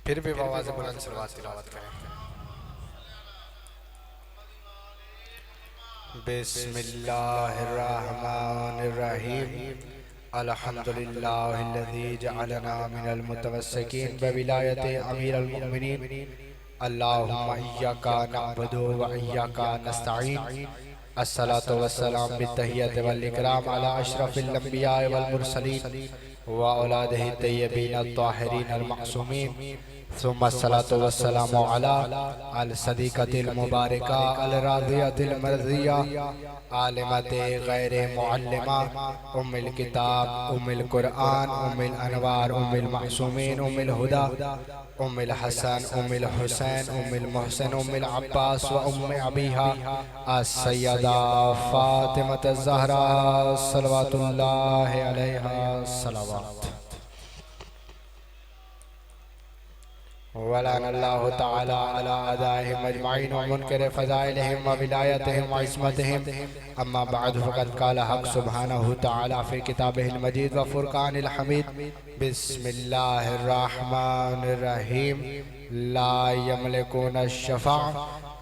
फिर भी आवाज़ बुलंद सलवात तिलावत करें। बिस्मिल्लाहिर्रहमानिर्रहीम। अल्हम्दुलिल्लाहिल्लज़ी जअलना मिनल मुतवस्सिकीन बिविलायति अमीरुल मुमिनीन। अल्लाहुम्मा इय्याका नअबुदु व इय्याका नस्तईन। अस्सलातु वस्सलाम बित्तहिय्यति वल इकराम अला अशरफिल अंबिया वल मुरसलीन व औलादिही तय्यबीन अत्ताहिरीन अल मासूमीन। सुम्मा अस्सलातु वस्सलामु अला अल सदीक़तिल मुबारका अल राज़ियतिल मर्ज़िया आलिमते गैर मुअल्लिमा उम्मुल किताब उम्मुल कुरआन उम्मुल अनवार उम्मुल मासूमीन उम्मुल हुदा उम्मुल हसन उम्मुल हुसैन उम्मुल मोहसिन उम्मुल अब्बास व उम्मे अबीहा अस्सय्यदा फातिमा ज़हरा सल्लल्लाहु अलैहा सलावत। वलानल्लाहु तआला अला अदाइहिम अजमाइन व मुनकर फ़ज़ाइलिहिम व विलायतिहिम व इस्मतिहिम। अम्मा बअद फ़क़द क़ाला हक़ सुब्हानहु तआला फ़ी किताबिहिल मजीद व फ़ुरक़ानिल हमीद। बिस्मिल्लाहिर्रहमानिर्रहीम। ला यमलिकुन अश-शफ़ा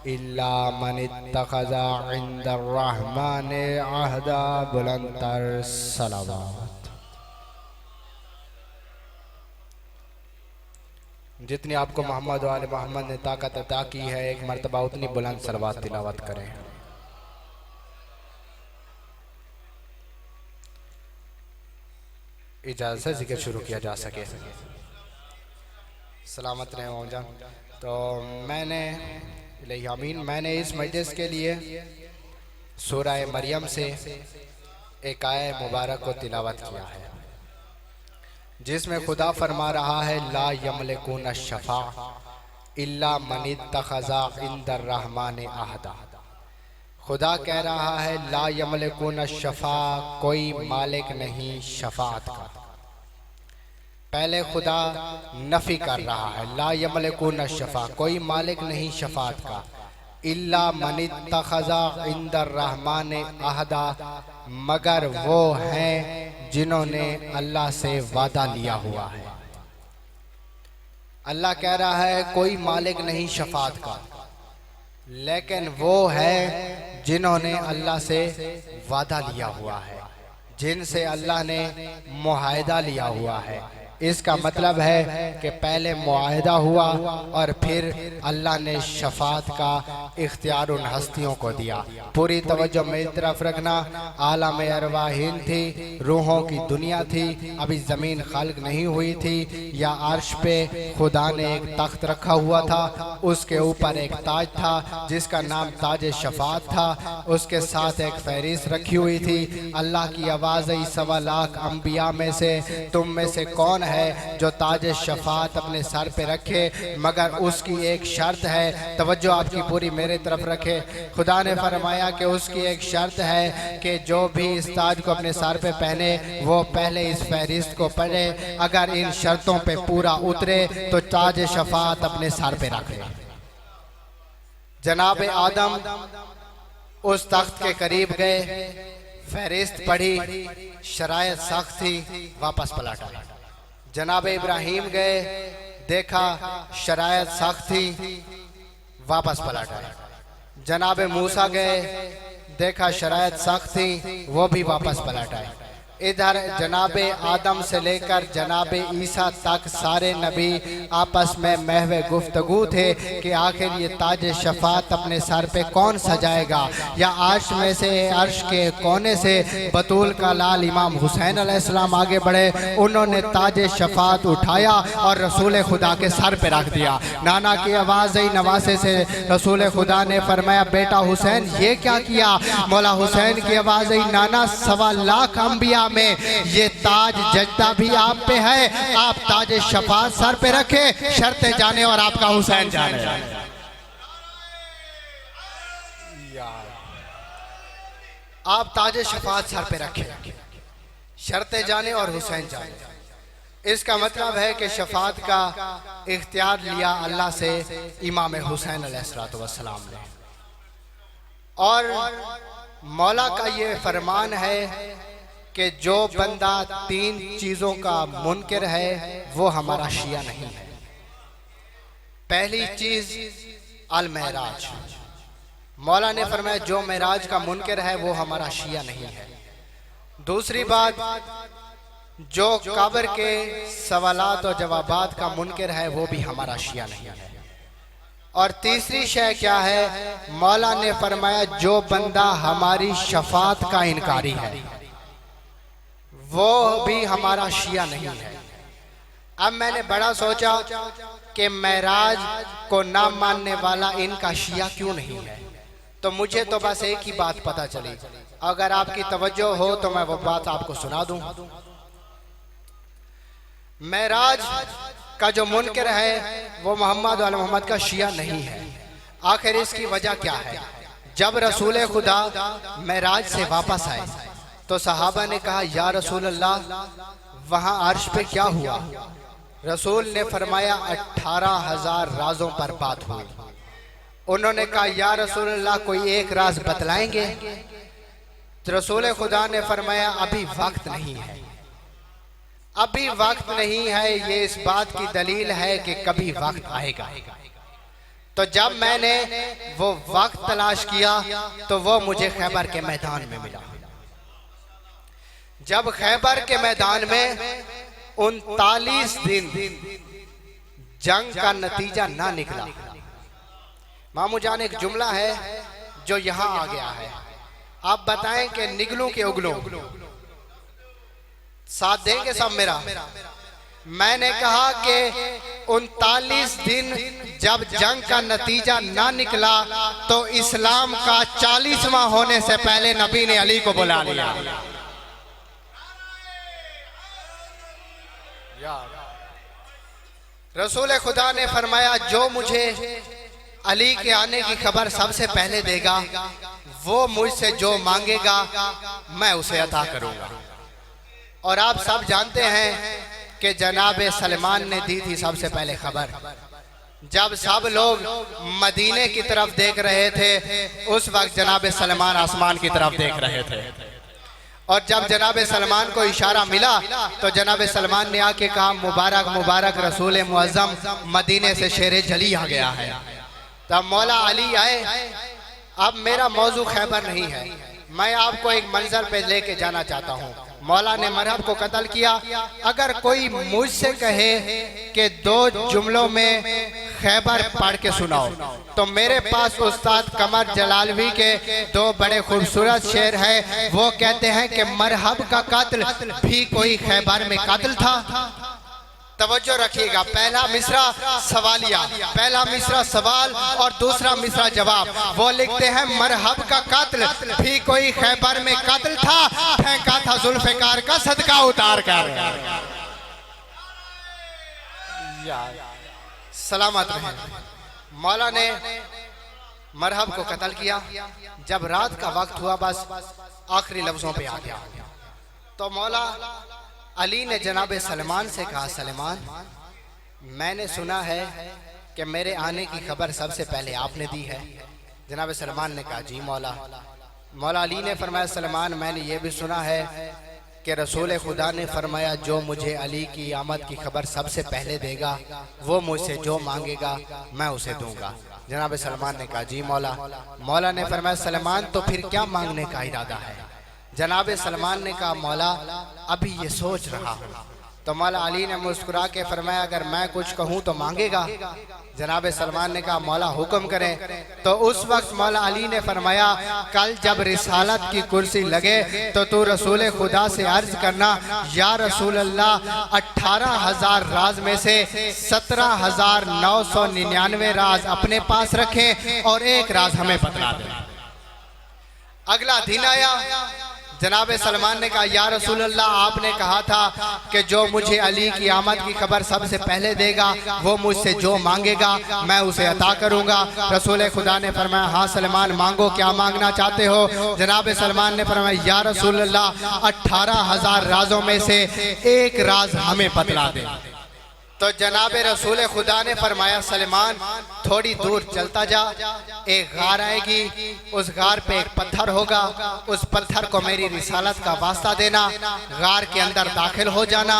इल्ला मन इत्तख़ज़ा इंदर्रहमानि अहदा। बुलंदतर सलावत। जितनी आपको मोहम्मद वाले मोहम्मद ने ताकत अता की है, एक मर्तबा उतनी बुलंद सलवात तिलावत करें। इजाज़त से जिक्र शुरू किया जा सके। सलामत रहे मौजान। तो मैंने इस मजलिस के लिए सूरह मरियम से एक आयत मुबारक को तिलावत किया है, जिसमें खुदा फरमा रहा है ला यमलिकुन अश-शफ़ा इल्ला मन इत्तख़ज़ा इंदर्रहमानि अहदा। खुदा कह रहा है ला यमलिकुन अश-शफ़ा, कोई मालिक नहीं शफ़ाअत का। पहले खुदा नफी कर रहा है ला यमलिकुन अश-शफ़ा, कोई मालिक नहीं शफ़ाअत का। इल्ला मन इत्तख़ज़ा इंदर्रहमानि अहदा, मगर वो हैं जिन्होंने अल्लाह से वादा लिया हुआ है। अल्लाह कह रहा है कोई मालिक नहीं शफ़ाअत का, लेकिन वो है जिन्होंने अल्लाह से वादा लिया हुआ है, जिनसे अल्लाह ने मुआहदा लिया हुआ है। इसका मतलब है कि पहले मुआहदा हुआ और फिर अल्लाह ने शफ़ाअत का इख्तियार उन हस्तियों को दिया। पूरी तवज्जो मेरी तरफ रखना। आलम अरवाहीन थी, रूहों की दुनिया थी, अभी ज़मीन खल्क नहीं हुई थी। या अर्श पे खुदा ने एक तख्त रखा हुआ था, उसके ऊपर एक ताज था जिसका नाम ताज शफ़ाअत था। उसके साथ एक फहरिस्त रखी हुई थी। अल्लाह की आवाज़ आई 1.25 लाख अंबिया में से तुम में से कौन है जो ताज शफ़ाअत अपने सर पे रखे, मगर उसकी एक शर्त है। तवज्जो आपकी पूरी मेरे तरफ रखे। खुदा ने फरमाया कि उसकी एक शर्त है कि जो भी इस ताज को अपने सर पे पहने वो पहले इस फहरिस्त को पढ़े। अगर इन शर्तों पे पूरा उतरे तो ताज शफ़ाअत अपने सर पे रखे। जनाब आदम उस तख्त के करीब गए, फहरिस्त पढ़ी, शरायत सख्त थी, वापस पलट आए। जनाब इब्राहीम गए, देखा शरायत सख्त थी, वापस पलट आए। जनाब मूसा गए, देखा शरायत सख्त थी, वो भी वापस पलट आए। इधर जनाब आदम से लेकर जनाब ईसा तक सारे नबी आपस में महवे गुफ्तगू थे कि आखिर ये ताज शफ़ाअत अपने सर पे कौन सजाएगा। या अर्श में से, अर्श के कोने से बतूल का लाल इमाम हुसैन अलैहिस्सलाम आगे बढ़े, उन्होंने ताज शफ़ाअत उठाया और रसूल खुदा के सर पे रख दिया। नाना की आवाज़ आई नवासे से, रसूल खुदा ने फरमाया बेटा हुसैन ये क्या किया। मौला हुसैन की आवाज़ आई नाना 1.25 लाख अंबिया में ये ताज जजदा भी आप पे है, आप ताज शफ़ाअत सर पे रखे, शर्त जाने और आपका हुसैन जाने। आप ताज शफ़ाअत सर पे रखे, शर्त जाने और हुसैन जाने। इसका मतलब है कि शफ़ाअत का इख्तियार लिया अल्लाह से इमाम हुसैन अलैहिस्सलाम ने। और मौला का ये फरमान है कि जो बंदा 3 चीज़ों का मुनकिर है वो हमारा शिया नहीं है। पहली चीज अल महराज। मौला ने फरमाया जो महराज का मुनकर है वो हमारा शिया नहीं है। दूसरी बात, जो कब्र के सवालात और जवाबात का मुनकर है वो भी हमारा शिया नहीं है। और तीसरी शय क्या है, मौला ने फरमाया जो बंदा हमारी शफात का इनकारी है वो भी हमारा शिया नहीं है। अब मैंने बड़ा सोचा कि महराज को ना मानने वाला इनका शिया क्यों नहीं है, तो मुझे तो बस एक ही बात पता चली। अगर आपकी तवज्जो हो तो मैं वो बात आपको सुना दूं। महराज का जो मुनकर है वो मोहम्मद वाले मोहम्मद का शिया नहीं है। आखिर इसकी वजह क्या है? जब रसूल खुदा महराज से वापस आए तो सहाबा ने कहा या रसूल अल्लाह वहां अर्श पे क्या हुआ? रसूल ने फरमाया 18,000 राजों पर बात हुई। उन्होंने कहा या रसूल अल्लाह कोई एक राज बतलाएंगे? तो रसूल खुदा ने फरमाया अभी वक्त नहीं है, अभी वक्त नहीं है। ये इस बात की दलील है कि कभी वक्त आएगा। तो जब मैंने वो वक्त तलाश किया तो वो मुझे खैबर के मैदान में मिला। जब खैबर के मैदान में 39 दिन जंग का नतीजा ना निकला। मामू जान एक जुमला है जो यहां आ गया है, आप बताएं कि निगलूं के उगलूं, साथ देंगे सब मेरा? मैंने कहा कि 39 दिन जब जंग का नतीजा ना निकला तो इस्लाम का 40वां होने से पहले नबी ने अली को बुला लिया। रसूल खुदा ने फरमाया जो मुझे अली के आने की खबर सबसे पहले देगा वो मुझसे जो मांगेगा मैं उसे अता करूंगा। और आप सब जानते हैं कि जनाब सलमान ने दी थी सबसे पहले खबर। जब सब लोग मदीने की तरफ देख रहे थे उस वक्त जनाब सलमान आसमान की तरफ देख रहे थे। और जब जनाब सलमान को इशारा मिला तो जनाब सलमान ने आके कहा मुबारक मुबारक रसूल मुअज्जम मदीने से शेरे जली आ गया है। तब मौला अली आए। अब मेरा मौजू खैबर नहीं है, मैं आपको एक मंजर पे लेके जाना चाहता हूँ। मौला ने मरहब को कत्ल किया। अगर कोई मुझसे कहे कि 2 जुमलों में खैबर पढ़ के सुनाओ तो मेरे पास उस्ताद कमर जलालवी के 2 बड़े खूबसूरत शेर हैं। वो कहते हैं कि मरहब का कत्ल भी कोई खैबर में कत्ल था। तवज्जो रखिएगा, पहला मिसरा सवालिया, पहला मिसरा सवाल और दूसरा मिसरा जवाब। वो लिखते हैं मरहब का कत्ल भी कोई खैबर में कत्ल था, फेंका था जुल्फिकार का सदका उतार कर। सलामत रहे। मौला ने मरहब को कत्ल किया। जब रात का वक्त हुआ बस आखिरी लफ्जों पे आ गया तो मौला अली ने जनाब सलमान से कहा सलमान मैंने सुना है कि मेरे आने की खबर सबसे पहले आपने दी है। जनाब सलमान ने कहा जी मौला। मौला अली ने फरमाया सलमान मैंने ये भी सुना है कि रसूल खुदा ने फरमाया जो मुझे अली की आमद की खबर सबसे पहले देगा वो मुझसे जो मांगेगा मैं उसे दूंगा। जनाब सलमान ने कहा जी मौला। मौला ने फरमाया सलमान तो फिर क्या मांगने का इरादा है? जनाब सलमान ने कहा मौला अभी ये सोच रहा हूँ। तो मौला अली ने मुस्कुरा के फरमाया अगर मैं कुछ कहूँ तो मांगेगा? जनाब सलमान ने कहा मौला हुक्म करें। तो उस वक्त मौला अली ने फरमाया कल जब रिसालत की कुर्सी लगे तो तू रसूल खुदा से अर्ज करना या रसूल अल्लाह 18,000 राज में से 17,999 राज अपने पास रखें और एक राज हमें बतला दें। अगला दिन आया। जनाब सलमान ने कहा या रसूल अल्लाह आपने कहा था कि जो मुझे अली की आमद की खबर सबसे पहले देगा वो मुझसे जो मांगेगा मैं उसे अता करूंगा। रसूल खुदा ने फरमाया हाँ सलमान मांगो क्या मांगना चाहते हो? जनाब सलमान ने फरमाया या रसूल अल्लाह 18,000 राजों में से एक राज हमें बतला दे। तो जनाब रसूल खुदा ने फरमाया सलमान थोड़ी दूर चलता जा, एक गार आएगी, उस गार पे एक पत्थर होगा, उस पत्थर को मेरी रिसालत का वास्ता देना, गार के अंदर दाखिल हो जाना,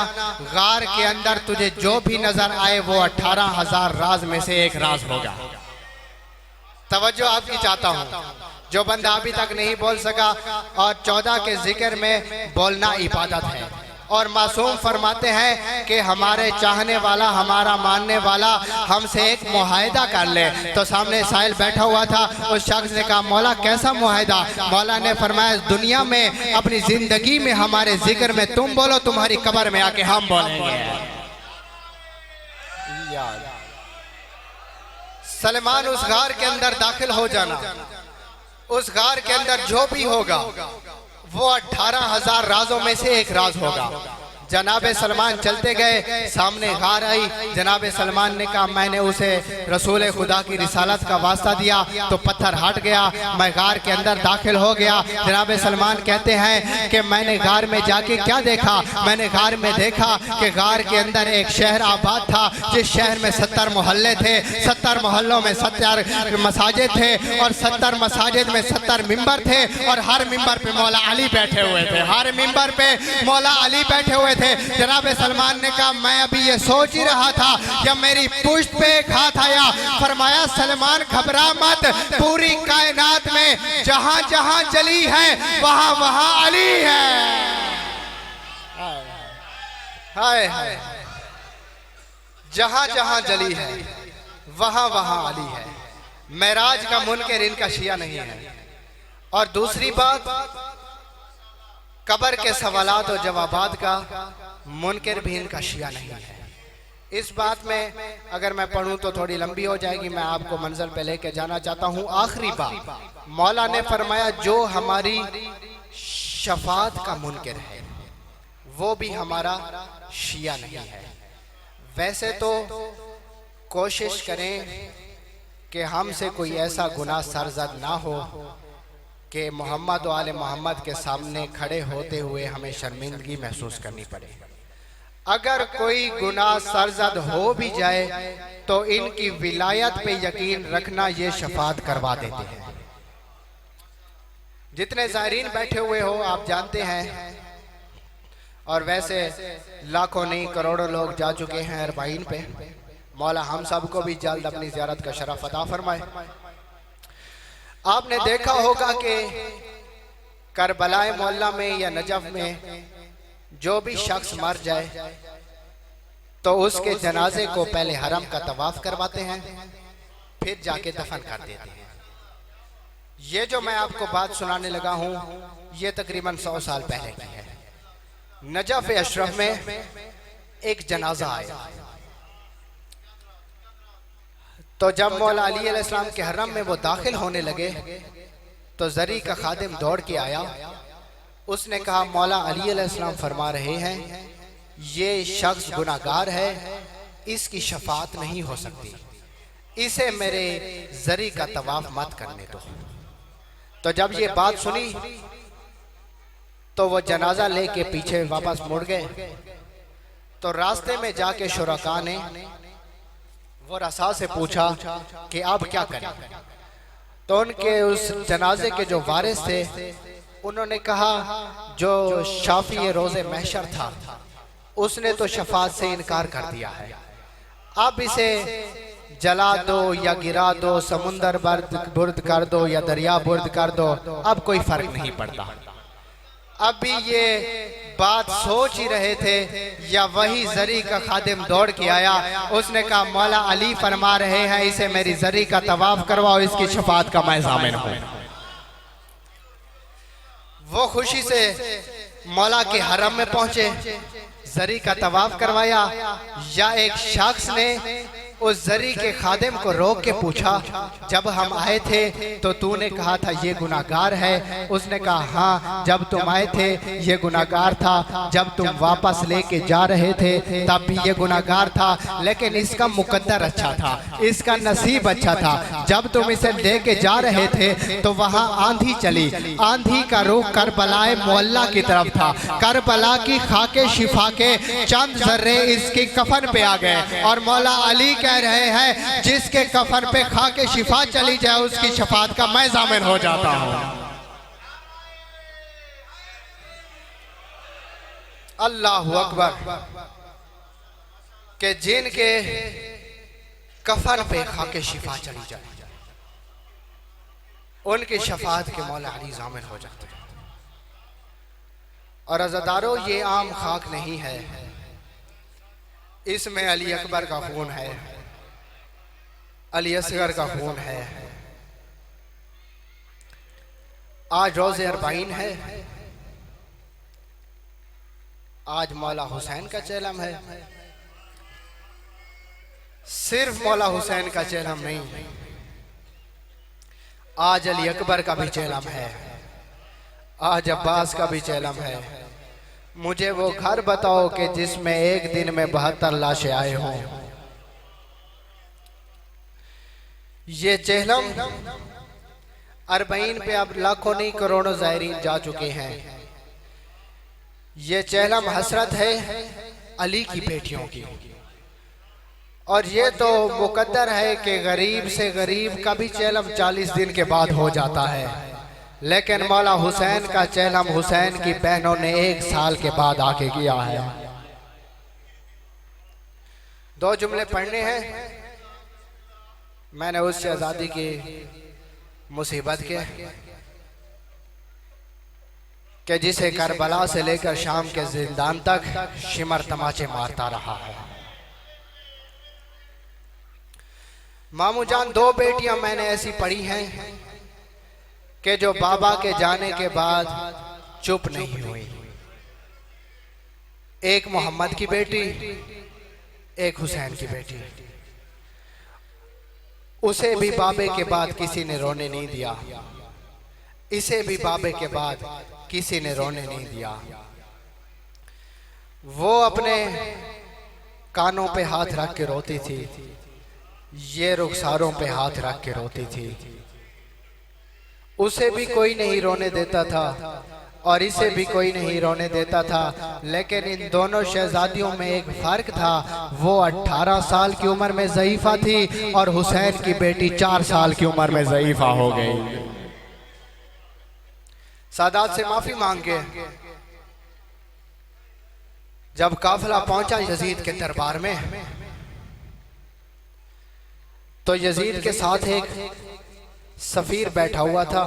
गार के अंदर तुझे जो भी नजर आए वो 18,000 राज में से एक राज होगा। तवज्जो आपकी चाहता हूँ, जो बंदा अभी तक नहीं बोल सका, और 14 के जिक्र में बोलना इबादत है। और मासूम फरमाते हैं कि हमारे चाहने वाला, हमारा मानने वाला हमसे एक मुआहिदा कर ले। तो सामने साहिल बैठा हुआ था, उस शख्स ने कहा मौला कैसा मुआहिदा? मौला ने फरमाया दुनिया में अपनी जिंदगी में हमारे जिक्र में तुम बोलो, तुम्हारी कब्र में आके हम बोलेंगे। सलमान उस गार के अंदर दाखिल हो जाना, उस गार के अंदर जो भी होगा वो 18,000 राजों में से एक राज होगा। जनाब सलमान चलते गए, सामने गार आई, जनाब सलमान ने कहा मैंने उसे रसूल खुदा की रिसालत का वास्ता दिया तो पत्थर हट गया, मैं गार के अंदर दाखिल हो गया। जनाब सलमान कहते हैं कि मैंने गार में जाके क्या देखा? मैंने गार में देखा कि गार के अंदर एक शहर आबाद था, जिस शहर में 70 मोहल्ले थे, 70 मोहल्लों में 70 मसाजिद थे, और 70 मसाजिद में 70 मिंबर थे, और हर मिंबर पे मौला अली बैठे हुए थे, हर मिंबर पे मौला अली बैठे हुए थे। जनाब सलमान ने कहा मैं अभी ये सोच ही रहा था जब मेरी पुश्त पे एक हाथ आया। फरमाया सलमान घबरा मत, पूरी कायनात में जहां जहां जली है वहां वहां अली है। हाय हाय, जहां जहां जली है वहां वहां अली है। मेराज का मुनकर इनका शिया नहीं है। और दूसरी बात, कब्र के सवालात और जवाबात का मुनकर भी इनका शिया नहीं है। इस बात में अगर मैं पढ़ूं तो थोड़ी लंबी हो जाएगी, मैं आपको मंजिल पे लेके जाना चाहता हूं। आखिरी बात, मौला ने फरमाया जो हमारी शफात का मुनकर है वो भी हमारा शिया नहीं है। वैसे तो कोशिश करें कि हमसे कोई ऐसा गुनाह सरजद ना हो कि मोहम्मद व आले मोहम्मद के सामने खड़े होते हुए हमें शर्मिंदगी महसूस करनी पड़े। अगर कोई गुनाह सरजद हो भी जाए तो इनकी विलायत पे यकीन रखना, ये शफात करवा देते हैं। जितने ज़ायरीन बैठे हुए हो आप जानते हैं, और वैसे लाखों नहीं करोड़ों लोग जा चुके हैं अरबाइन पे। मौला हम सबको भी जल्द अपनी ज़ियारत का शरफ अता फरमाए। आपने देखा होगा कि करबलाए मोहल्ला में या नजफ में जो भी शख्स मर जाए तो उसके जनाजे को पहले हरम का तवाफ करवाते हैं, फिर जाके दफन कर देते हैं। ये जो मैं आपको बात सुनाने लगा हूं ये तकरीबन 100 साल पहले की है। नजफ अशरफ में एक जनाजा आया, तो जब मौला अली अलैहिस्सलाम के हरम में वो दाखिल होने लगे तो जरी का खादिम दौड़ के आया। उसने कहा मौला अली अलैहिस्सलाम फरमा रहे हैं ये शख्स गुनाहगार है, इसकी शफात नहीं हो सकती, इसे मेरे जरी का तवाफ मत करने दो। तो जब ये बात सुनी तो वो जनाजा लेके पीछे वापस मुड़ गए। तो रास्ते में जाके शुरका ने वो रसा से पूछा कि अब क्या करें। तो उनके उस जनाजे के जो वारिस थे उन्होंने कहा जो शाफी रोज़े महशर था उसने तो शफात से इनकार कर दिया है, अब इसे जला दो या गिरा दो, समुंदर बुर्द कर दो या दरिया बुर्द कर दो, अब कोई फर्क नहीं पड़ता। अभी ये बात सोच ही रहे थे या वही जरी का खादिम दौड़ के आया। उसने कहा मौला अली फरमा रहे हैं इसे मेरी जरी का तवाफ करवाओ, इसकी शफात का मैं ज़ामिन हूं। वो खुशी से मौला के हरम में पहुंचे, जरी का तवाफ करवाया। या एक शख्स ने उस जरी के खादिम को रोक के पूछा, जब हम आए थे तो तूने कहा था ये गुनाहगार है? उसने कहा हाँ, जब तुम आए थे ये गुनाहगार था, जब तुम वापस लेके जा रहे थे तब भी ये गुनाहगार था, लेकिन इसका मुकद्दर अच्छा था, इसका नसीब अच्छा था। जब तुम इसे लेके जा रहे थे तो वहाँ आंधी चली, आंधी का रुख करबलाए मोहल्ला की तरफ था। करबला की खाके शिफा के चंद जर्रे इसकी कफन पे आ गए और मौला अली कह रहे हैं जिसके कफन पे खाके शिफा चली जाए उसकी शफात का मैं जामिन हो जाता हूं। अल्लाहु अकबर। के जिनके कफन पे खाके शिफा चली जाए उनकी शफात के मौला अली जामिन हो जाते हैं। और अज़ादारों, ये आम खाक नहीं है, इसमें अली अकबर का खून है, अली असगर का खून है। आज रोज़े अरबाइन है, आज मौला हुसैन का चेलम है। सिर्फ मौला हुसैन का चेलम नहीं, आज अली अकबर का भी चेलम है, आज अब्बास का भी चेलम है। मुझे वो घर बताओ कि जिसमें एक दिन में 72 लाशें आए हों। ये चेहलम अरबाइन पे अब लाखों नहीं करोड़ों ज़ायरीन जा चुके हैं। ये चेहलम हसरत है अली की बेटियों की, और ये तो मुकद्दर है कि गरीब से गरीब का भी चेहलम 40 दिन के बाद हो जाता है, लेकिन मौला हुसैन का चेहलम हुसैन की बहनों ने 1 साल के बाद आके किया है। 2 जुमले पढ़ने हैं। मैंने उस शहजादी की मुसीबत के कि जिसे करबला से लेकर शाम के जिंदान तक शिमर तमाचे मारता रहा है। मामू जान, 2 बेटियां मैंने ऐसी पढ़ी हैं कि जो बाबा के जाने के बाद चुप नहीं हुई। एक मोहम्मद की बेटी, एक हुसैन की बेटी। उसे भी बाबे के बाद किसी ने रोने नहीं दिया, इसे भी बाबे के बाद किसी ने रोने नहीं दिया। वो अपने कानों पे हाथ रख के रोती थी, ये रुखसारों पे हाथ रख के रोती थी। उसे भी कोई नहीं रोने देता था और इसे भी कोई नहीं रोने देता था, लेकिन इन दोनों शहजादियों में एक फर्क था। वो 18 साल की उम्र में ज़ईफ़ा थी और हुसैन की बेटी 4 साल की उम्र में ज़ईफ़ा हो गई। सादात से माफी मांग के जब काफिला पहुंचा यजीद के दरबार में, तो यजीद के साथ एक सफीर बैठा हुआ था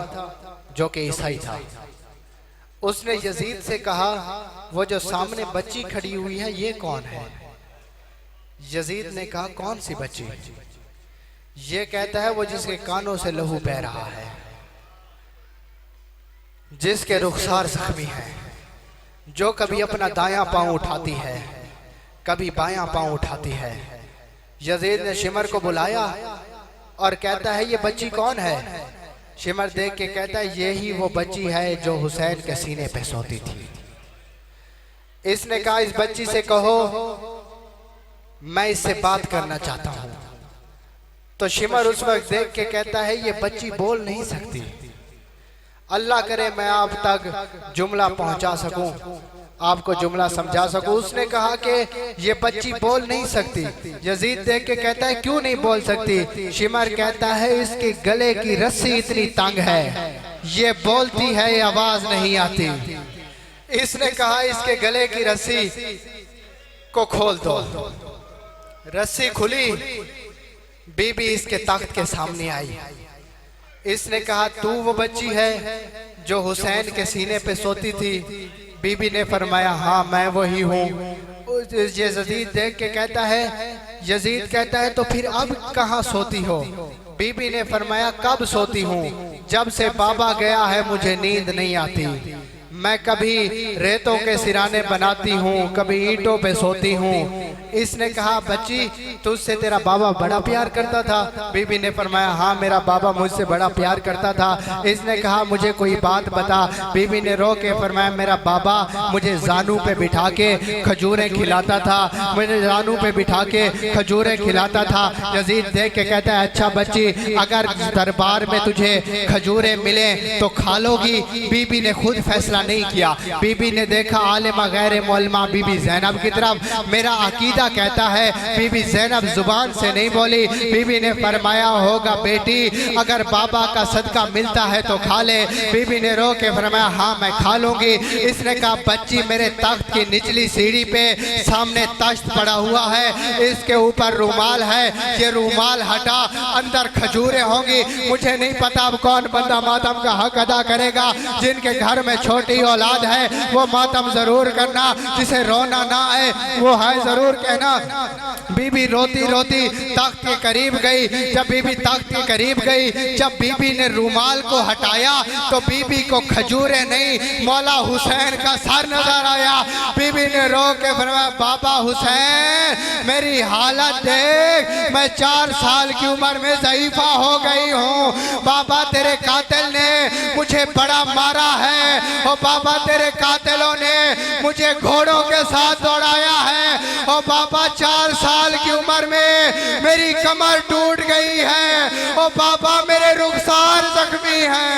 जो कि ईसाई था। उसने यजीद से कहा, वो जो सामने बच्ची खड़ी हुई है ये कौन है? यजीद ने कहा, कौन सी बच्ची? ये कहता है वो जिसके कानों से लहू बह रहा है, जिसके रुखसार जख्मी है, जो कभी अपना दायां पांव उठाती है, कभी बायां पांव उठाती है। यजीद ने शिमर को बुलाया और कहता है, ये बच्ची कौन है? शिमर देख के कहता है, यही वो बच्ची है जो हुसैन के सीने पे सोती थी। इसने कहा, इस बच्ची से कहो मैं इससे बात करना चाहता हूं। तो शिमर उस वक्त देख के कहता है, ये बच्ची बोल नहीं सकती, अल्लाह करे मैं आप तक जुमला पहुंचा सकूं, आपको जुमला समझा सकूं। उसने कहा कि ये बच्ची बोल नहीं सकती। यजीद देख के कहता है, क्यों नहीं बोल सकती? शिमर कहता है, इसके गले की रस्सी इतनी तंग है, ये बोलती है आवाज नहीं आती। इसने कहा, इसके गले की रस्सी को खोल दो। रस्सी खुली, बीबी इसके तख्त के सामने आई। इसने कहा, तू वो बच्ची है जो हुसैन के सीने पे सोती थी? बीबी ने फरमाया, हाँ मैं वही हूँ। यजीद देख के कहता है, यजीद कहता है, तो फिर अब कहाँ सोती हो? बीबी ने फरमाया, कब सोती हूँ? जब से बाबा गया है मुझे नींद नहीं आती। मैं कभी रेतों के सिराने बनाती हूँ, कभी ईंटों पे सोती हूँ। इसने कहा बच्ची तुझसे तेरा बाबा बड़ा प्यार करता था। बीबी ने फरमाया हाँ मेरा बाबा मुझसे बड़ा प्यार करता था। इसने कहा मुझे कोई बात बता। बीबी ने रो के फरमाया मेरा बाबा मुझे जानू पे बिठा के खजूरें खिलाता था, मुझे जानू पे बिठा के खजूरें खिलाता था। यजीद देख के कहता है अच्छा बच्ची अगर दरबार में तुझे खजूरें मिले तो खा लोगी। बीबी ने खुद फैसला नहीं किया। बीबी ने देखा आलिमा गैर मौलमा बीबी ज़ैनब की तरफ। मेरा अकीदा कहता है बीबी ज़ैनब जुबान से नहीं बोली। बीबी ने फरमाया होगा बेटी अगर बाबा का सदका मिलता है तो खा ले। बीबी ने रो के फरमाया हाँ मैं खा लूंगी। इसने कहा बच्ची मेरे तख्त की निचली सीढ़ी पे सामने तख्त पड़ा हुआ है, इसके ऊपर रूमाल है, ये रूमाल हटा अंदर खजूरें होंगी। मुझे नहीं पता अब कौन बंदा मातम का हक अदा करेगा। जिनके घर में छोटी औलाद है वो मातम जरूर करना, जिसे रोना ना आए वो है जरूर कहना। बीबी रोती रोती तख्त के करीब गई। जब बीबी तख्त के करीब गई, जब बीबी ने रूमाल को हटाया तो बीबी को खजूरें नहीं मौला हुसैन का सर नजर आया। बीबी ने रो के फरमाया बाबा हुसैन मेरी हालत देख, मैं 4 साल की उम्र में ज़ईफा हो गई हूँ। बाबा तेरे कातिल ने मुझे बड़ा मारा है और बाबा तेरे कातिलों ने मुझे घोड़ों के साथ दौड़ाया है और बाबा 4 साल की उम्र में मेरी कमर टूट गई है और बाबा मेरे रुखसार जख्मी हैं।